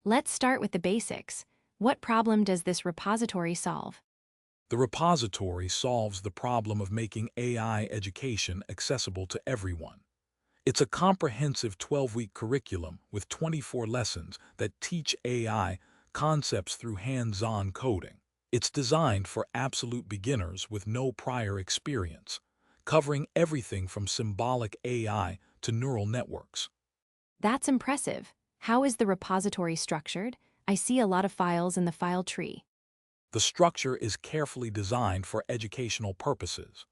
Let's start with the basics. What problem does this repository solve? The repository solves the problem of making AI education accessible to everyone. It's a comprehensive 12-week curriculum with 24 lessons that teach AI concepts through hands-on coding. It's designed for absolute beginners with no prior experience, covering everything from symbolic AI to neural networks. That's impressive. How is the repository structured? I see a lot of files in the file tree. The structure is carefully designed for educational purposes.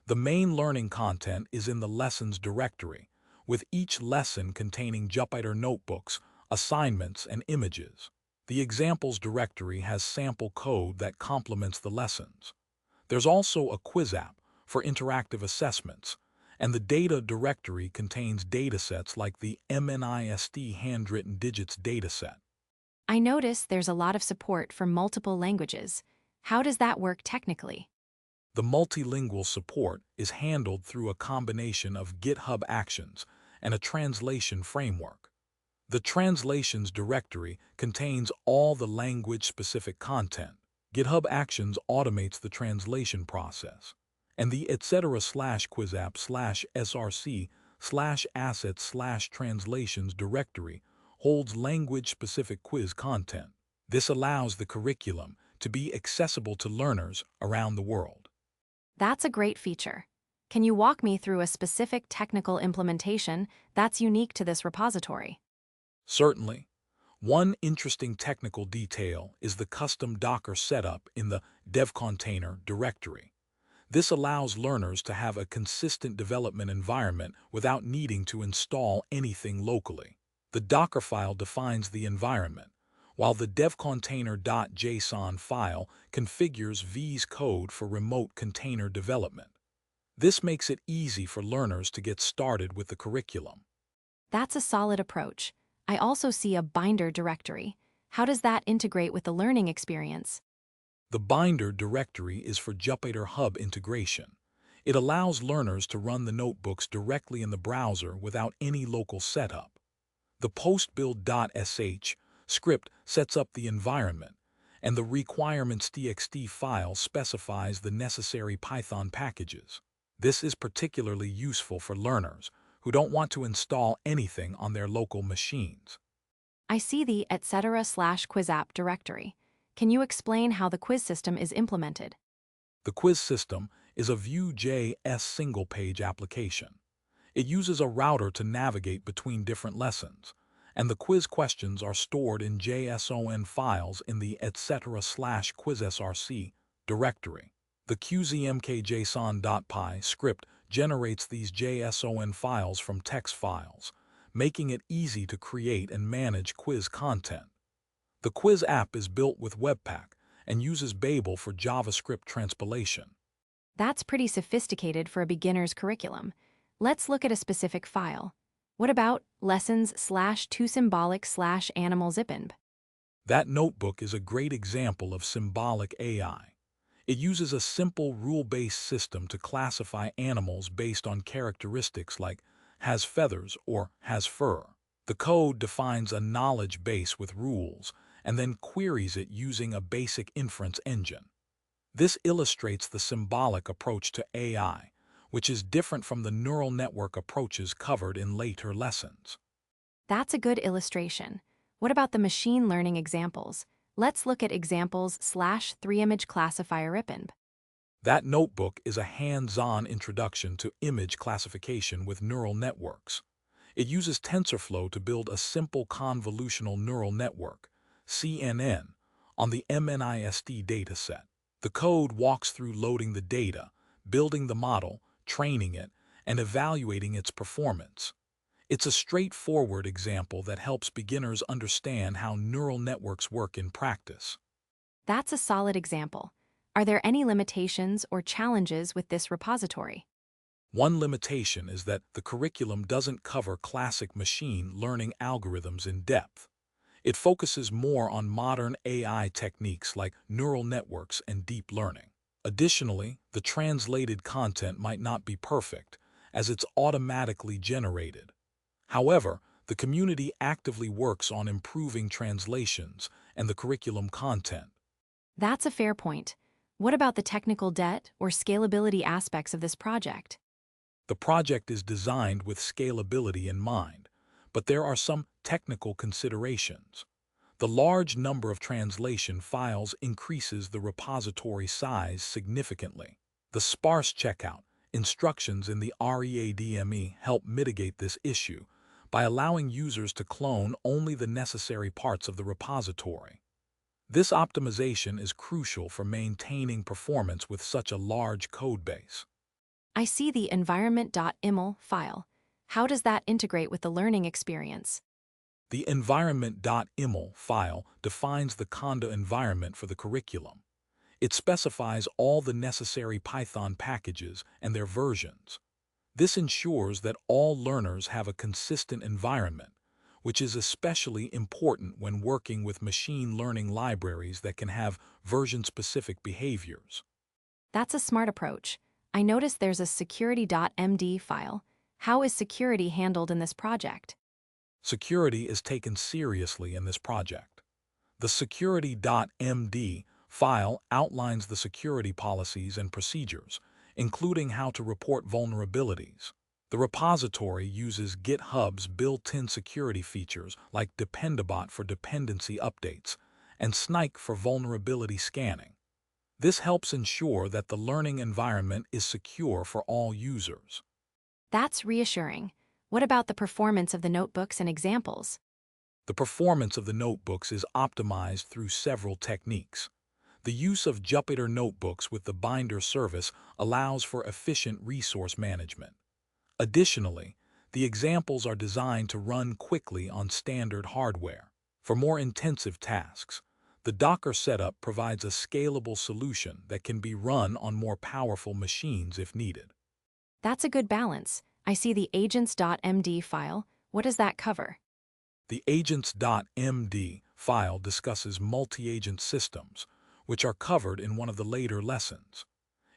The main learning content is in the lessons directory, with each lesson containing Jupyter notebooks, assignments, and images. The examples directory has sample code that complements the lessons. There's also a quiz app for interactive assessments, and the data directory contains datasets like the MNIST handwritten digits dataset. I notice there's a lot of support for multiple languages. How does that work technically? The multilingual support is handled through a combination of GitHub Actions and a translation framework. The translations directory contains all the language-specific content. GitHub Actions automates the translation process. And the etc/quizapp/src/assets/translations directory holds language-specific quiz content. This allows the curriculum to be accessible to learners around the world. That's a great feature. Can you walk me through a specific technical implementation that's unique to this repository? Certainly, one interesting technical detail is the custom Docker setup in the dev container directory. This allows learners to have a consistent development environment without needing to install anything locally. The Docker file defines the environment, while the devcontainer.json file configures V's code for remote container development. This makes it easy for learners to get started with the curriculum. That's a solid approach. I also see a binder directory. How does that integrate with the learning experience? The binder directory is for Jupyter Hub integration. It allows learners to run the notebooks directly in the browser without any local setup. The postbuild.sh script sets up the environment, and the requirements.txt file specifies the necessary Python packages. This is particularly useful for learners who don't want to install anything on their local machines. I see the etc/quizapp directory. Can you explain how the quiz system is implemented? The quiz system is a Vue.js single-page application. It uses a router to navigate between different lessons, and the quiz questions are stored in JSON files in the etc/quizsrc directory. The qzmkjson.py script generates these JSON files from text files, making it easy to create and manage quiz content. The quiz app is built with Webpack and uses Babel for JavaScript transpilation. That's pretty sophisticated for a beginner's curriculum. Let's look at a specific file. What about lessons/2symbolic/animal_zipinb? That notebook is a great example of symbolic AI. It uses a simple rule-based system to classify animals based on characteristics like has feathers or has fur. The code defines a knowledge base with rules and then queries it using a basic inference engine. This illustrates the symbolic approach to AI, which is different from the neural network approaches covered in later lessons. That's a good illustration. What about the machine learning examples? Let's look at examples/3image classifier IPINB. That notebook is a hands-on introduction to image classification with neural networks. It uses TensorFlow to build a simple convolutional neural network, CNN, on the MNIST dataset. The code walks through loading the data, building the model, training it, and evaluating its performance. It's a straightforward example that helps beginners understand how neural networks work in practice. That's a solid example. Are there any limitations or challenges with this repository? One limitation is that the curriculum doesn't cover classic machine learning algorithms in depth. It focuses more on modern AI techniques like neural networks and deep learning. Additionally, the translated content might not be perfect, as it's automatically generated. However, The community actively works on improving translations and the curriculum content. That's a fair point. What about the technical debt or scalability aspects of this project? The project is designed with scalability in mind, but there are some technical considerations. The large number of translation files increases the repository size significantly. The sparse checkout instructions in the README help mitigate this issue by allowing users to clone only the necessary parts of the repository. This optimization is crucial for maintaining performance with such a large codebase. I see the environment.iml file. How does that integrate with the learning experience? The environment.iml file defines the Conda environment for the curriculum. It specifies all the necessary Python packages and their versions. This ensures that all learners have a consistent environment, which is especially important when working with machine learning libraries that can have version-specific behaviors. That's a smart approach. I noticed there's a security.md file. How is security handled in this project? Security is taken seriously in this project. The security.md file outlines the security policies and procedures, including how to report vulnerabilities. The repository uses GitHub's built-in security features like Dependabot for dependency updates and Snike for vulnerability scanning. This helps ensure that the learning environment is secure for all users. That's reassuring. What about the performance of the notebooks and examples? The performance of the notebooks is optimized through several techniques. The use of Jupyter notebooks with the binder service allows for efficient resource management. Additionally, the examples are designed to run quickly on standard hardware. For more intensive tasks, the Docker setup provides a scalable solution that can be run on more powerful machines if needed. That's a good balance. I see the agents.md file. What does that cover? The agents.md file discusses multi-agent systems, which are covered in one of the later lessons.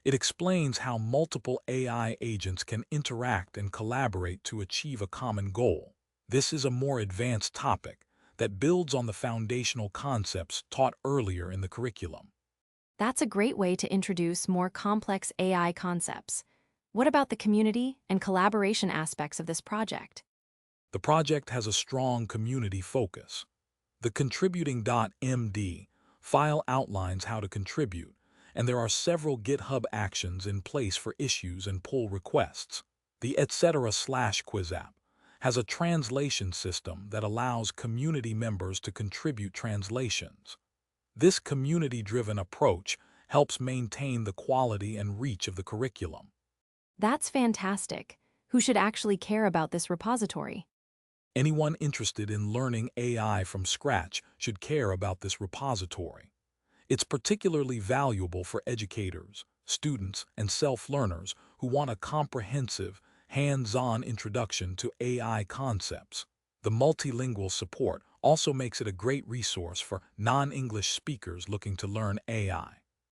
It explains how multiple AI agents can interact and collaborate to achieve a common goal. This is a more advanced topic that builds on the foundational concepts taught earlier in the curriculum. That's a great way to introduce more complex AI concepts. What about the community and collaboration aspects of this project? The project has a strong community focus. The contributing.md file outlines how to contribute, and there are several GitHub actions in place for issues and pull requests. The etc/quiz app has a translation system that allows community members to contribute translations. This community-driven approach helps maintain the quality and reach of the curriculum. That's fantastic. Who should actually care about this repository? Anyone interested in learning AI from scratch should care about this repository. It's particularly valuable for educators, students, and self-learners who want a comprehensive, hands-on introduction to AI concepts. The multilingual support also makes it a great resource for non-English speakers looking to learn AI.